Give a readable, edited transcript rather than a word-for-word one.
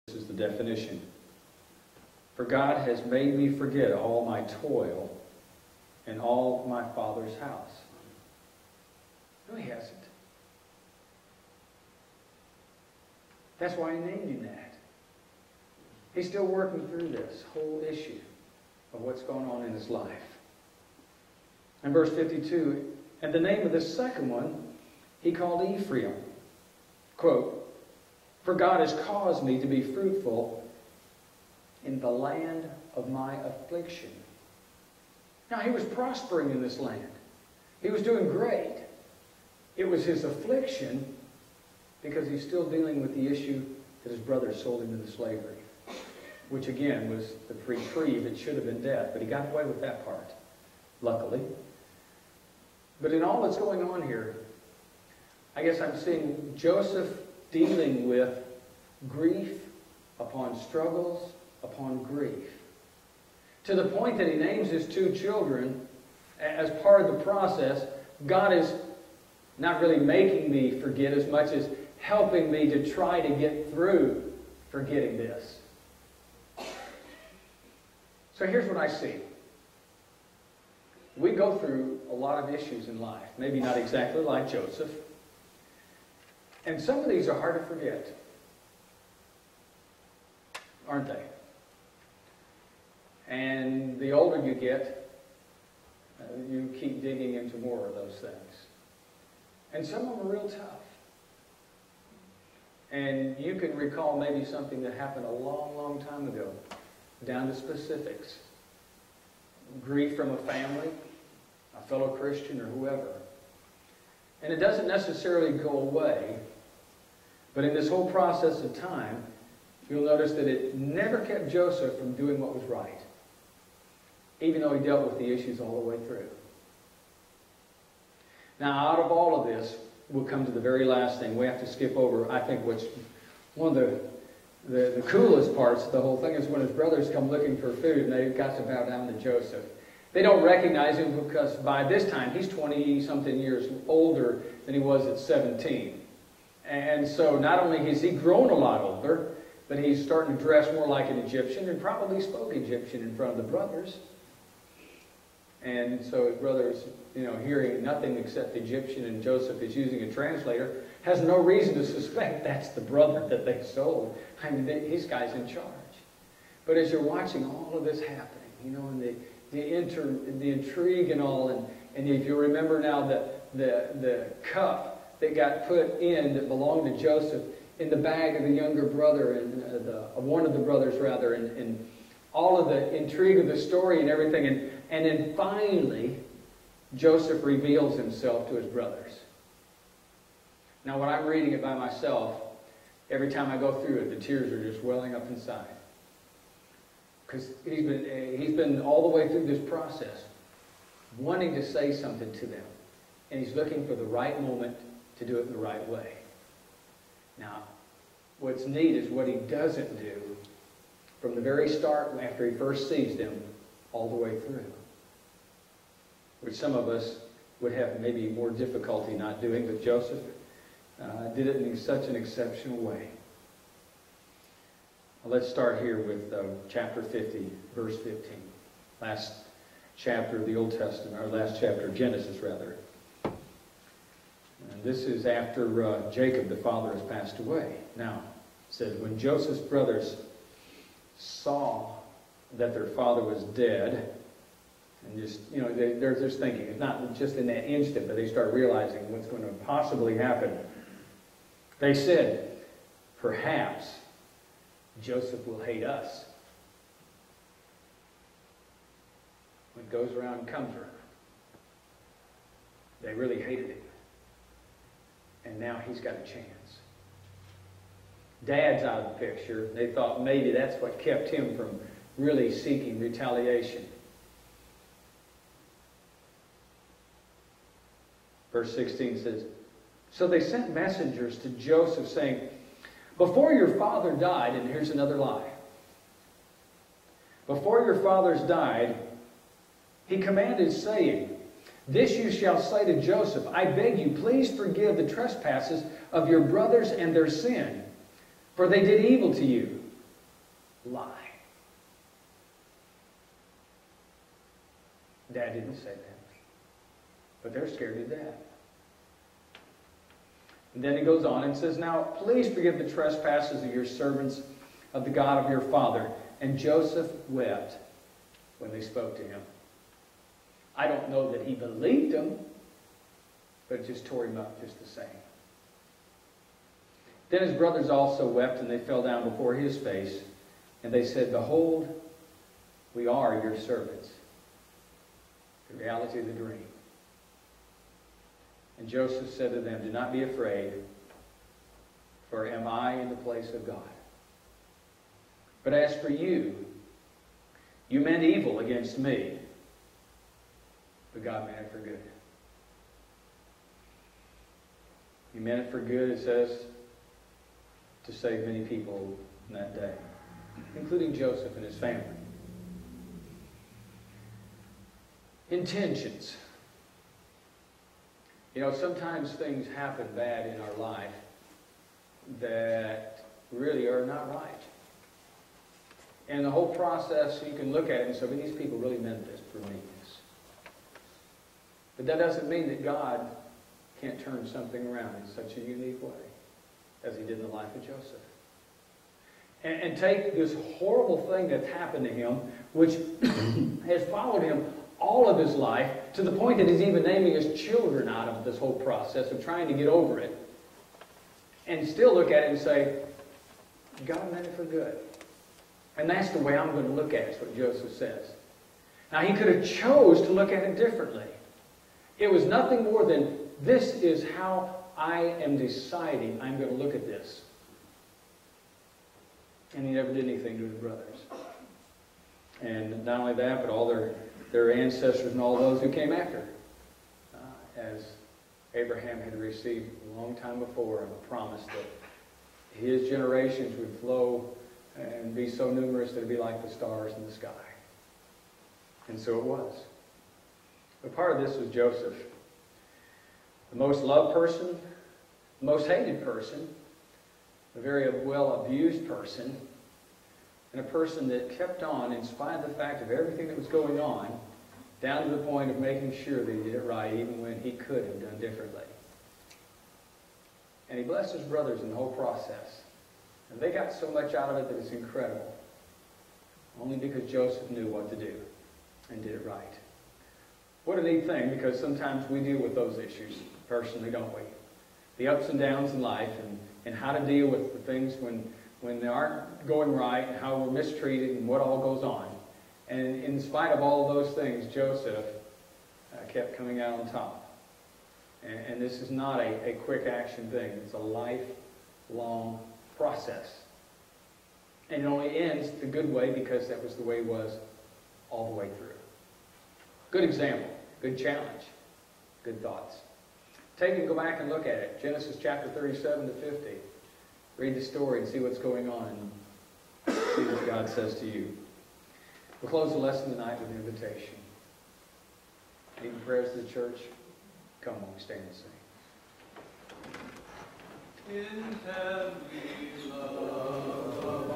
This is the definition. For God has made me forget all my toil and all my Father's house. No, He hasn't. That's why He named Him that. He's still working through this whole issue of what's going on in his life. In verse 52, and the name of the second one He called Ephraim. Quote, for God has caused me to be fruitful in the land of my affliction. Now, he was prospering in this land. He was doing great. It was his affliction because he's still dealing with the issue that his brothers sold him into slavery, which again was the reprieve. It should have been death, but he got away with that part, luckily. But in all that's going on here, I guess I'm seeing Joseph dealing with grief upon struggles upon grief, to the point that he names his two children as part of the process. God is not really making me forget as much as helping me to try to get through forgetting this. So here's what I see. We go through a lot of issues in life, maybe not exactly like Joseph. And some of these are hard to forget, aren't they? And the older you get, you keep digging into more of those things. And some of them are real tough. And you can recall maybe something that happened a long, long time ago, down to specifics. Grief from a family, a fellow Christian, or whoever. And it doesn't necessarily go away, but in this whole process of time, you'll notice that it never kept Joseph from doing what was right, even though he dealt with the issues all the way through. Now, out of all of this, we'll come to the very last thing. We have to skip over, I think, what's one of the coolest parts of the whole thing is when his brothers come looking for food and they've got to bow down to Joseph. They don't recognize him because by this time he's 20-something years older than he was at 17. And so not only has he grown a lot older, but he's starting to dress more like an Egyptian and probably spoke Egyptian in front of the brothers. And so his brothers, hearing nothing except Egyptian, and Joseph is using a translator, has no reason to suspect that's the brother that they sold. I mean, this guy's in charge. But as you're watching all of this happening, and the intrigue and all, and if you remember now the cup that got put in that belonged to Joseph in the bag of the younger brother, and one of the brothers rather, and all of the intrigue of the story and everything, and then finally Joseph reveals himself to his brothers. Now, when I'm reading it by myself, every time I go through it, the tears are just welling up inside. Because he's been all the way through this process, wanting to say something to them. And he's looking for the right moment to do it in the right way. Now, what's neat is what he doesn't do from the very start after he first sees them all the way through, which some of us would have maybe more difficulty not doing, but Joseph did it in such an exceptional way. Let's start here with chapter 50, verse 15. Last chapter of the Old Testament, or last chapter of Genesis, rather. And this is after Jacob, the father, has passed away. Now, it says, when Joseph's brothers saw that their father was dead, and just, they're just thinking, it's not just in that instant, but they start realizing what's going to possibly happen. They said, perhaps Joseph will hate us. What goes around comes around. They really hated him. And now he's got a chance. Dad's out of the picture. They thought maybe that's what kept him from really seeking retaliation. Verse 16 says, so they sent messengers to Joseph saying, before your father died, and here's another lie. Before your fathers died, he commanded, saying, this you shall say to Joseph, I beg you, please forgive the trespasses of your brothers and their sin, for they did evil to you. lie. Dad didn't say that. But they're scared to death. And then he goes on and says, now, please forgive the trespasses of your servants of the God of your father. And Joseph wept when they spoke to him. I don't know that he believed them, but it just tore him up just the same. Then his brothers also wept, and they fell down before his face. And they said, behold, we are your servants. The reality of the dream. And Joseph said to them, do not be afraid, for am I in the place of God? But as for you, you meant evil against me, but God meant it for good. He meant it for good, it says, to save many people in that day, including Joseph and his family. Intentions. You know, sometimes things happen bad in our life that really are not right. And the whole process, you can look at it and say, well, these people really meant this for me. But that doesn't mean that God can't turn something around in such a unique way as he did in the life of Joseph. And take this horrible thing that's happened to him, which has followed him all of his life, to the point that he's even naming his children out of this whole process of trying to get over it, and still look at it and say, God meant it for good. And that's the way I'm going to look at it, is what Joseph says. Now, he could have chose to look at it differently. It was nothing more than, this is how I am deciding I'm going to look at this. And he never did anything to his brothers. And not only that, but all their ancestors and all those who came after. As Abraham had received a long time before a promise that his generations would flow and be so numerous that it would be like the stars in the sky. And so it was. But part of this was Joseph. The most loved person, the most hated person, a very well abused person, and a person that kept on in spite of the fact of everything that was going on, down to the point of making sure that he did it right even when he could have done differently. And he blessed his brothers in the whole process. And they got so much out of it that it's incredible. Only because Joseph knew what to do and did it right. What a neat thing, because sometimes we deal with those issues personally, don't we? The ups and downs in life, and how to deal with the things when they aren't going right, and how we're mistreated, and what all goes on. And in spite of all of those things, Joseph kept coming out on top. And this is not a quick action thing. It's a lifelong process. And it only ends the good way because that was the way it was all the way through. Good example, good challenge, good thoughts. Take and go back and look at it. Genesis chapter 37 to 50. Read the story and see what's going on and see what God says to you. We'll close the lesson tonight with an invitation. Need prayers to the church? Come on, we stand and sing. In heaven we love